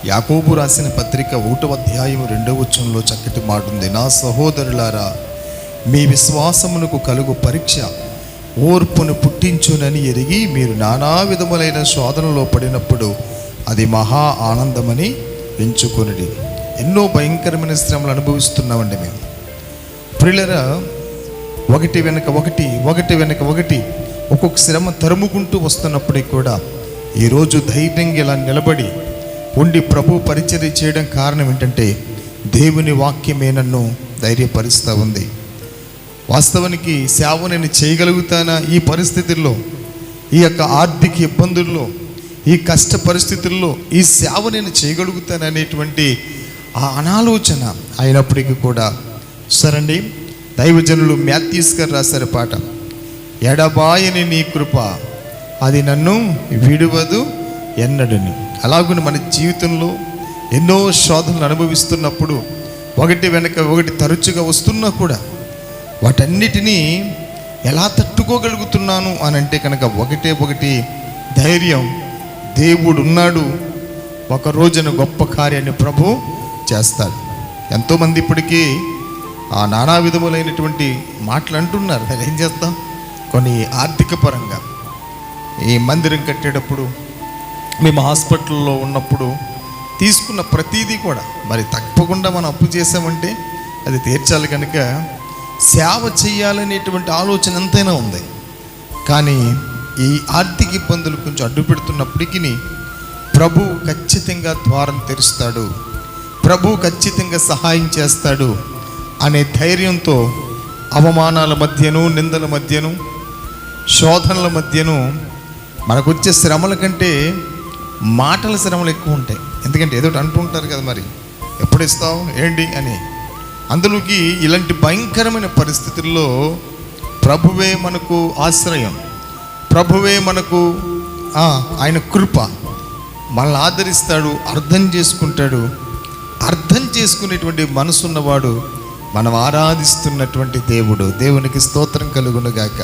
యాకోబు రాసిన పత్రిక 1వ అధ్యాయం 2వ వచనంలో చక్కటి మాట ఉంది. నా సహోదరులారా, మీ విశ్వాసమునకు కలుగు పరీక్ష ఓర్పును పుట్టించునని ఎరిగి మీరు నానా విధములైన శోధనలో పడినప్పుడు అది మహా ఆనందమని ఎంచుకొనుడి. ఎన్నో భయంకరమైన శ్రమలు అనుభవిస్తున్నామండి మేము. ప్రియులారా, ఒకటి వెనక ఒకటి ఒక్కొక్క శ్రమ తరుముకుంటూ వస్తున్నప్పటికీ కూడా ఈరోజు ధైర్యంగా ఇలా నిలబడి ఉండి ప్రభు పరిచర్య చేయడం కారణం ఏంటంటే దేవుని వాక్యమే నన్ను ధైర్యపరుస్తూ ఉంది. వాస్తవానికి సేవ నేను చేయగలుగుతానా ఈ పరిస్థితుల్లో, ఈ యొక్క ఆర్థిక ఇబ్బందుల్లో, ఈ కష్ట పరిస్థితుల్లో ఈ సేవ నేను చేయగలుగుతాను అనేటువంటి ఆ అనాలోచన అయినప్పటికీ కూడా సరండి, దైవజనులు మాథ్యూస్ గారు రాశారు పాట, ఎడబాయని నీ కృప అది నన్ను విడువదు ఎన్నడని. అలాగుని మన జీవితంలో ఎన్నో శోధనలు అనుభవిస్తున్నప్పుడు ఒకటి వెనక ఒకటి తరచుగా వస్తున్నా కూడా వాటన్నిటినీ ఎలా తట్టుకోగలుగుతున్నాను అని అంటే కనుక ఒకటి ధైర్యం, దేవుడు ఉన్నాడు, ఒక రోజున గొప్ప కార్యాన్ని ప్రభు చేస్తాడు. ఎంతోమంది ఇప్పటికీ ఆ నానా విధములైనటువంటి మాటలు అంటున్నారు. దాన్ని ఏం చేస్తాం? కొన్ని ఆర్థిక పరంగా ఈ మందిరం కట్టేటప్పుడు, మేము హాస్పిటల్లో ఉన్నప్పుడు తీసుకున్న ప్రతీదీ కూడా మరి తప్పకుండా మనం అప్పు చేసామంటే అది తీర్చాలి. కనుక సేవ చేయాలనేటువంటి ఆలోచన ఎంతైనా ఉంది. కానీ ఈ ఆర్థిక ఇబ్బందులు కొంచెం అడ్డు పెడుతున్నప్పటికీ ప్రభు ఖచ్చితంగా ద్వారం తెరుస్తాడు, ప్రభు ఖచ్చితంగా సహాయం చేస్తాడు అనే ధైర్యంతో అవమానాల మధ్యను, నిందల మధ్యను, శోధనల మధ్యను మనకు వచ్చే శ్రమల కంటే మాటల శ్రమలు ఎక్కువ ఉంటాయి. ఎందుకంటే ఏదో అంటుంటారు కదా, మరి ఎప్పుడు ఇస్తావు ఏంటి అని. అందులోకి ఇలాంటి భయంకరమైన పరిస్థితుల్లో ప్రభువే మనకు ఆశ్రయం, ప్రభువే మనకు ఆయన కృప మనల్ని ఆదరిస్తాడు, అర్థం చేసుకుంటాడు. అర్థం చేసుకునేటువంటి మనసున్నవాడు మనం ఆరాధిస్తున్నటువంటి దేవుడు. దేవునికి స్తోత్రం కలుగునుగాక.